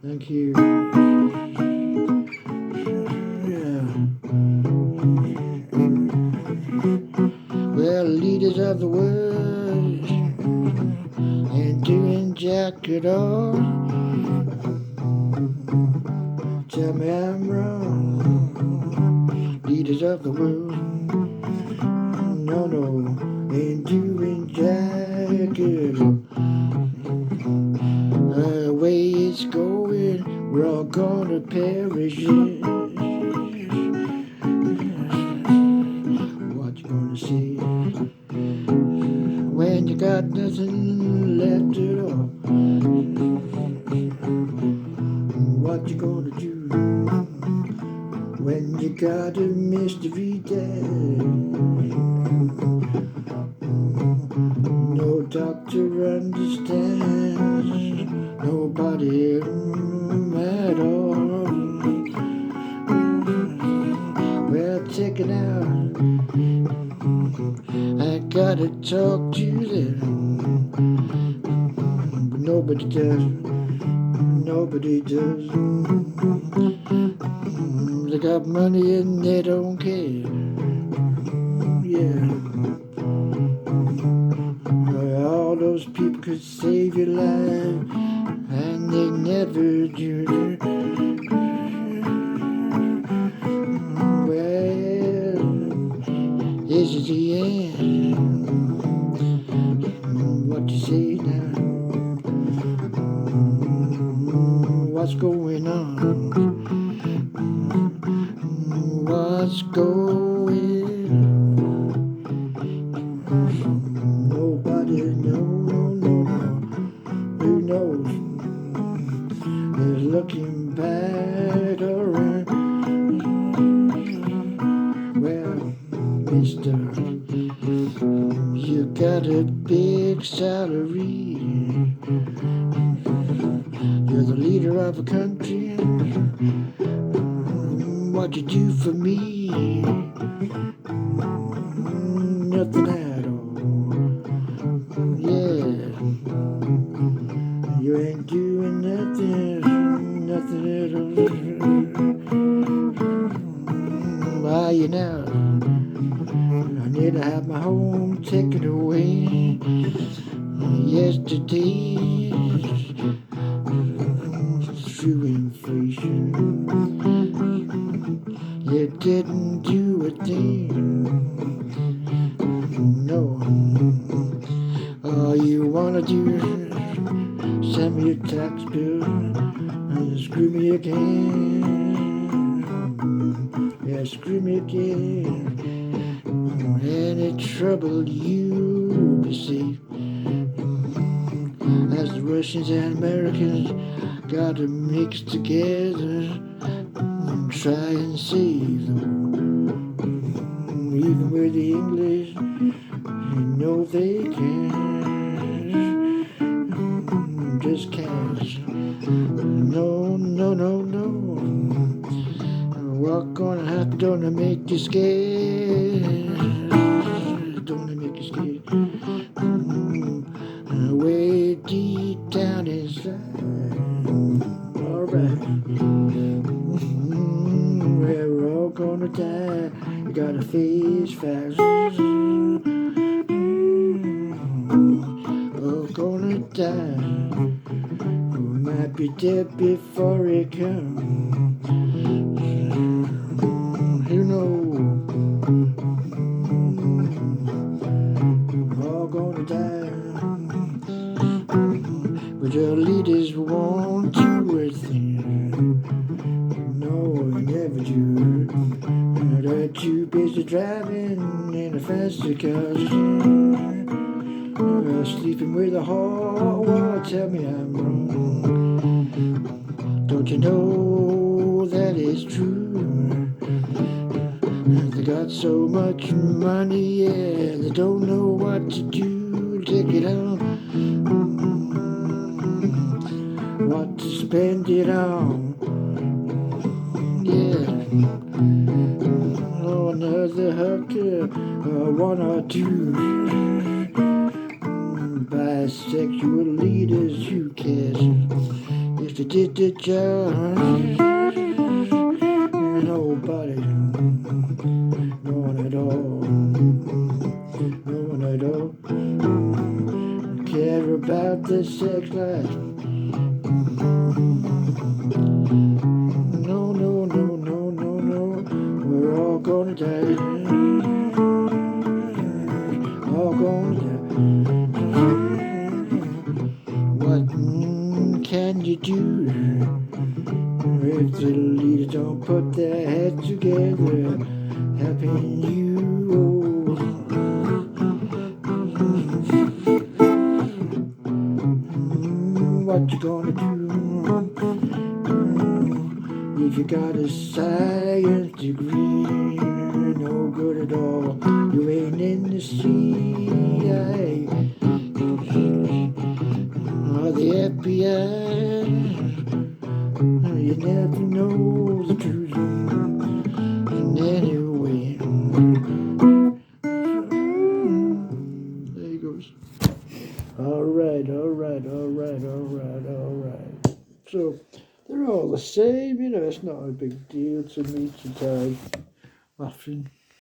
Thank you. Yeah. Well, leaders of the world ain't doing jack at all. Tell me I'm wrong. Leaders of the world, no, ain't doing jack at all. The way it's going, we're all gonna perish. What you gonna say when you got nothing left at all? What you gonna do when you got a mystery dead? No doctor understands nobody at all. Well, check it out, I gotta talk to them, but nobody does. Nobody does. They got money and they don't care. Yeah. All those people could save your life, and they never do. Well, this is the end. What you say now? What's going on? What's going on? Nobody knows. Who knows? They're looking back around. Well, mister, you got a big salary. You're the leader of a country. What you do for me? Nothing at all. Yeah, you ain't doing nothing at all. Why you now? I need to have my home taken away. Yesterday, through inflation, you didn't do a thing. No, all you wanna do is send me a tax bill and screw me again. Yeah, screw me again. Any trouble you perceive, as the Russians and Americans gotta mix together and try and save them. Even with the English, you know they can't. Just can't. No. What gonna happen? Don't make you scared. Don't make you scared. Way deep down inside. Alright. We're all gonna die. You gotta face facts. All gonna die. We might be dead before it comes. Who knows? We're all gonna die. But your leaders won't do a thing. No, they never do. They're too busy driving in a fancy car. Sleeping with a whore. Tell me I'm wrong. Don't you know that is true? They got so much money, yeah, they don't know what to do. Take it on. What to spend it on. Yeah. Oh, another hooker, one or two. Bisexual leaders, who cares? If Just a did job. Nobody, no one at all, no one at all care about the sex life. No, no, no, no, no, no, we're all gonna die, all gonna die. What can you do if the leaders don't put their heads together, helping you? What you gonna do if you got a science degree? No good at all, you ain't in the CIA or the FBI. You never know the truth. And anyway, there he goes. Alright. So, they're all the same, you know, it's not a big deal to me to die laughing.